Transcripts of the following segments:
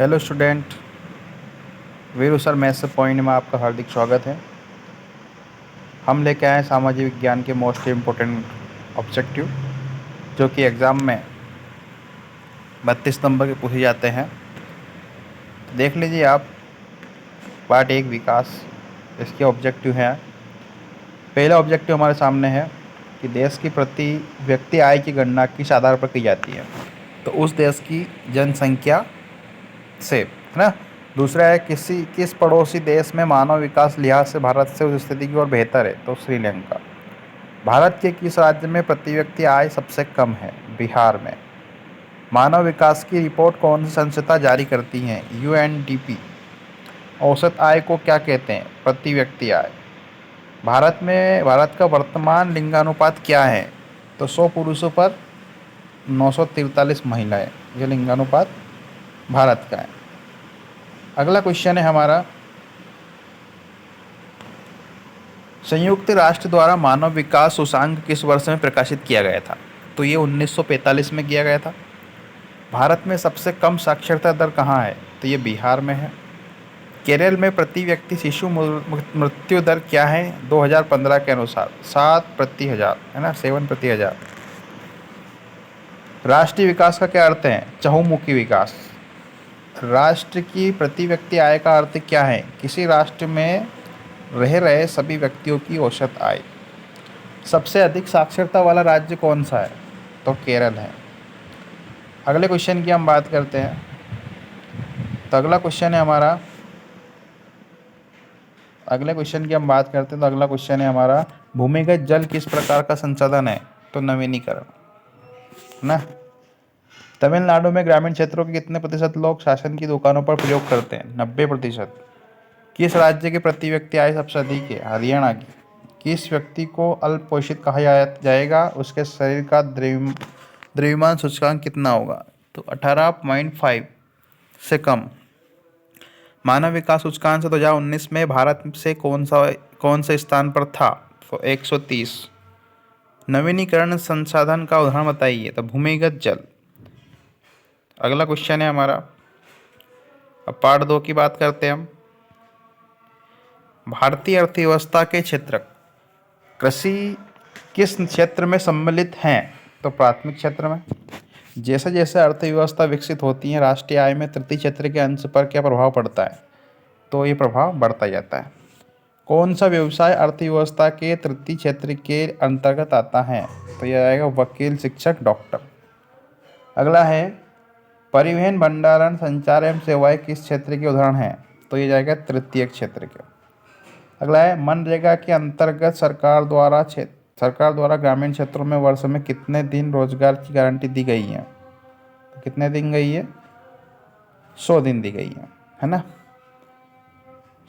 Hello student, Veeru sir maths point में आपका हार्दिक स्वागत है। हम लेके आए सामाजिक विज्ञान के मोस्ट इम्पोर्टेंट ऑब्जेक्टिव जो कि एग्ज़ाम में 32 नंबर के पूछे जाते हैं। तो देख लीजिए आप, पार्ट 1 विकास, इसके ऑब्जेक्टिव हैं। पहला ऑब्जेक्टिव हमारे सामने है कि देश की प्रति व्यक्ति आय की गणना किस आधार पर की जाती है, तो उस देश की जनसंख्या से, है ना। दूसरा है किस पड़ोसी देश में मानव विकास लिहाज से भारत से उस स्थिति की ओर बेहतर है, तो श्रीलंका। भारत के किस राज्य में प्रति व्यक्ति आय सबसे कम है, बिहार में। मानव विकास की रिपोर्ट कौन सी संस्था जारी करती है, यूएनडीपी। औसत आय को क्या कहते हैं, प्रति व्यक्ति आय। भारत का वर्तमान लिंगानुपात क्या है, तो 100 पुरुषों पर 943 महिलाएं, ये लिंगानुपात भारत का है। अगला क्वेश्चन है हमारा, संयुक्त राष्ट्र द्वारा मानव विकास सूचकांक किस वर्ष में प्रकाशित किया गया था, तो ये 1945 में किया गया था। भारत में सबसे कम साक्षरता दर कहाँ है, तो ये बिहार में है। केरल में प्रति व्यक्ति शिशु मृत्यु दर क्या है 2015 के अनुसार, 7 प्रति हजार, है ना, 7 प्रति हजार। राष्ट्रीय विकास का क्या अर्थ है, चहुमुखी विकास। राष्ट्र की प्रति व्यक्ति आय का अर्थ क्या है, किसी राष्ट्र में रह रहे सभी व्यक्तियों की औसत आय। सबसे अधिक साक्षरता वाला राज्य कौन सा है, तो केरल है। अगले क्वेश्चन की हम बात करते हैं। तो अगला क्वेश्चन है हमारा, भूमिगत जल किस प्रकार का संसाधन है, तो नवीनीकरण, है ना। तमिलनाडु में ग्रामीण क्षेत्रों के कितने प्रतिशत लोग शासन की दुकानों पर प्रयोग करते हैं, 90%। किस राज्य की प्रति व्यक्ति आय सबसे अधिक है, हरियाणा की। किस व्यक्ति को अल्प पोषित कहा जाएगा, उसके शरीर का द्रव्यमान सूचकांक कितना होगा, तो 18.5 से कम। मानव विकास सूचकांक से 2019 में भारत से कौन से स्थान पर था, तो 130। नवीनीकरण संसाधन का उदाहरण बताइए, तो भूमिगत जल। अगला क्वेश्चन है हमारा, अब पार्ट 2 की बात करते हैं हम। भारतीय अर्थव्यवस्था के क्षेत्र कृषि किस क्षेत्र में सम्मिलित हैं, तो प्राथमिक क्षेत्र में। जैसे जैसे अर्थव्यवस्था विकसित होती है, राष्ट्रीय आय में तृतीय क्षेत्र के अंश पर क्या प्रभाव पड़ता है, तो ये प्रभाव बढ़ता जाता है। कौन सा व्यवसाय अर्थव्यवस्था के तृतीय क्षेत्र के अंतर्गत आता है, तो यह आएगा वकील, शिक्षक, डॉक्टर। अगला है, परिवहन, भंडारण, संचार एवं सेवाएं किस क्षेत्र के उदाहरण हैं, तो ये जाएगा तृतीय क्षेत्र के। अगला है, मनरेगा के अंतर्गत सरकार द्वारा ग्रामीण क्षेत्रों में वर्ष में कितने दिन रोजगार की गारंटी दी गई है, तो कितने दिन गई है, 100 दिन दी गई है ना,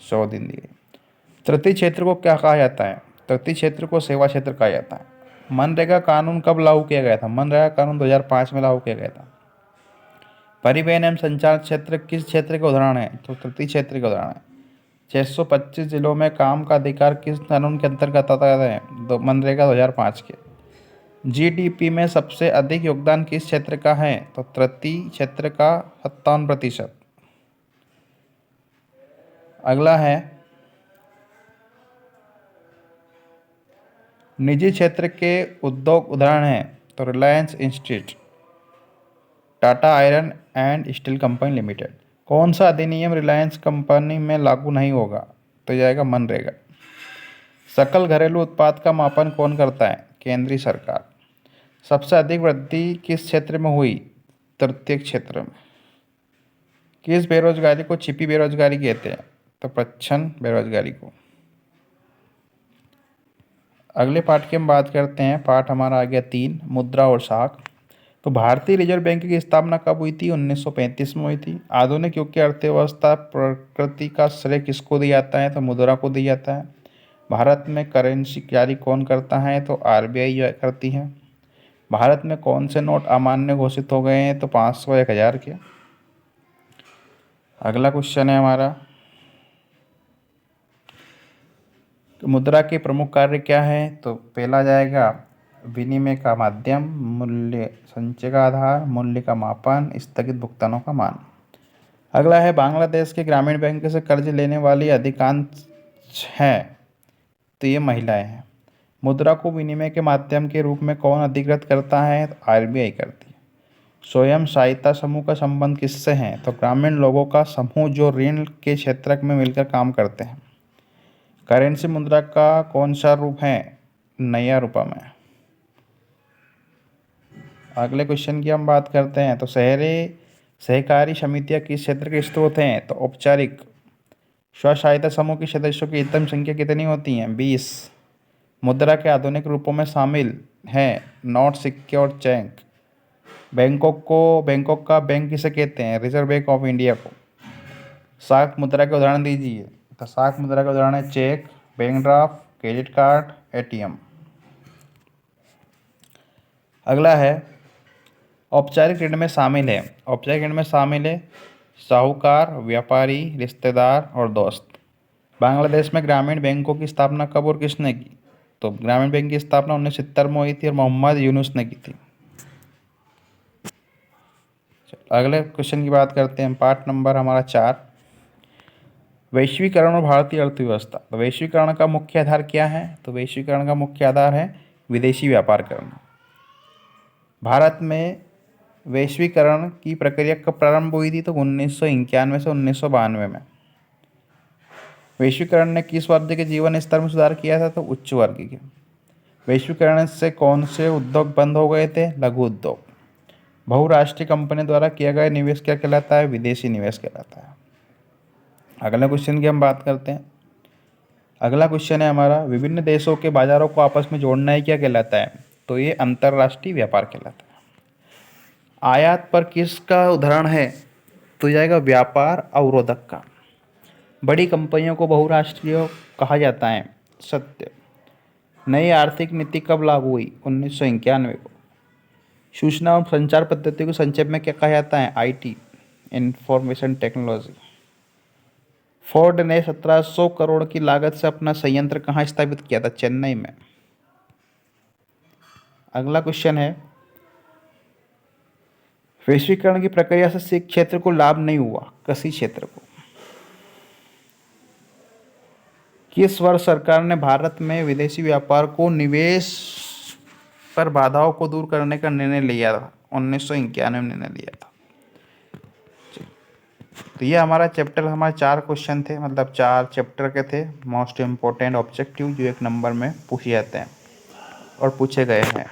100 दिन दी गई। तृतीय क्षेत्र को क्या कहा जाता है, तृतीय क्षेत्र को सेवा क्षेत्र कहा जाता है। मनरेगा कानून कब लागू किया गया था, मनरेगा कानून 2005 में लागू किया गया था। परिवहन एवं संचार क्षेत्र किस क्षेत्र के उदाहरण है, तो तृतीय क्षेत्र के उदाहरण है। 625 जिलों में काम का अधिकार किस कानून के अंतर्गत आता है, मनरेगा 2005 के। जीडीपी में सबसे अधिक योगदान किस क्षेत्र का है, तो तृतीय क्षेत्र का 57%। अगला है, निजी क्षेत्र के उद्योग उदाहरण हैं, तो Reliance industries, Tata iron and steel company limited. कौन सा अधिनियम रिलायंस कंपनी में लागू नहीं होगा, तो जाएगा मनरेगा। सकल घरेलू उत्पाद का मापन कौन करता है, केंद्रीय सरकार। सबसे अधिक वृद्धि किस क्षेत्र में हुई, तृतीय क्षेत्र में। किस बेरोजगारी को छिपी बेरोजगारी कहते हैं, तो प्रच्छन्न बेरोजगारी को। अगले पार्ट की हम बात करते हैं, पार्ट हमारा आ गया 3, मुद्रा और साख। तो भारतीय रिजर्व बैंक की स्थापना कब हुई थी, 1935 में हुई थी। आधुनिक युग की अर्थव्यवस्था प्रकृति का श्रेय किसको दिया जाता है, तो मुद्रा को दिया जाता है। भारत में करेंसी जारी कौन करता है, तो आरबीआई करती है। भारत में कौन से नोट अमान्य घोषित हो गए हैं, तो 500, 1000 के। अगला क्वेश्चन है हमारा, तो मुद्रा के प्रमुख कार्य क्या है, तो पहला जाएगा विनिमय का माध्यम, मूल्य संचय का आधार, मूल्य का मापन, स्थगित भुगतानों का मान। अगला है बांग्लादेश के ग्रामीण बैंक से कर्ज लेने वाली अधिकांश हैं, तो ये महिलाएं हैं। मुद्रा को विनिमय के माध्यम के रूप में कौन अधिकृत करता है? तो आरबीआई करती है। स्वयं सहायता समूह का संबंध किससे है? तो ग्रामीण लोगों का समूह जो ऋण के क्षेत्र में मिलकर काम करते हैं। करेंसी मुद्रा का कौन सा रूप है? नया रुपया में। अगले क्वेश्चन की हम बात करते हैं, तो शहरी सहकारी समितियां किस क्षेत्र के स्रोत हैं? तो औपचारिक। स्व सहायता समूह के सदस्यों की अधिकतम संख्या कितनी होती है? 20। मुद्रा के आधुनिक रूपों में शामिल हैं नोट, सिक्के और चेक। बैंकॉक का बैंक किसे कहते हैं? रिजर्व बैंक ऑफ इंडिया को। साख मुद्रा के उदाहरण दीजिए। तो साख मुद्रा का उदाहरण है cheque, bank draft, credit card, ATM. अगला है औपचारिक ऋण में शामिल है। औपचारिक ऋण में शामिल है साहूकार, व्यापारी, रिश्तेदार और दोस्त। बांग्लादेश में ग्रामीण बैंकों की स्थापना कब और किसने की? तो ग्रामीण बैंक की स्थापना 1970 में हुई थी और मोहम्मद यूनुस ने की थी। अगले क्वेश्चन की बात करते हैं, पार्ट नंबर हमारा 4, वैश्वीकरण और भारतीय अर्थव्यवस्था। तो वैश्वीकरण का मुख्य आधार क्या है? तो वैश्वीकरण का मुख्य आधार है विदेशी व्यापार करना। भारत में वैश्वीकरण की प्रक्रिया कब प्रारंभ हुई थी? तो 1991 से 1992 में। वैश्वीकरण ने किस वर्ग के जीवन स्तर में सुधार किया था? तो उच्च वर्ग के। वैश्वीकरण से कौन से उद्योग बंद हो गए थे? लघु उद्योग। बहुराष्ट्रीय कंपनी द्वारा किया गया निवेश क्या कहलाता है? विदेशी निवेश कहलाता है। अगला क्वेश्चन की हम बात करते हैं। अगला क्वेश्चन है हमारा, विभिन्न देशों के बाजारों को आपस में जोड़ना है क्या कहलाता है? तो ये अंतर्राष्ट्रीय व्यापार कहलाता है। आयात पर किसका उदाहरण है? तो जाएगा व्यापार अवरोधक का। बड़ी कंपनियों को बहुराष्ट्रीय कहा जाता है। सत्य। नई आर्थिक नीति कब लागू हुई? 1991 को। सूचना और संचार पद्धति को संक्षेप में क्या कहा जाता है? IT, information technology. फोर्ड ने 1700 करोड़ की लागत से अपना संयंत्र कहाँ स्थापित किया था? चेन्नई में। अगला क्वेश्चन है, वैश्वीकरण की प्रक्रिया से किस क्षेत्र को लाभ नहीं हुआ? कृषि क्षेत्र को। किस वर्ष सरकार ने भारत में विदेशी व्यापार को निवेश पर बाधाओं को दूर करने का निर्णय लिया था? 1991 में निर्णय लिया था। तो ये हमारा चैप्टर, हमारे 4 क्वेश्चन थे, मतलब 4 चैप्टर के थे मोस्ट इम्पोर्टेंट ऑब्जेक्टिव जो 1 नंबर में पूछे जाते हैं और पूछे गए हैं।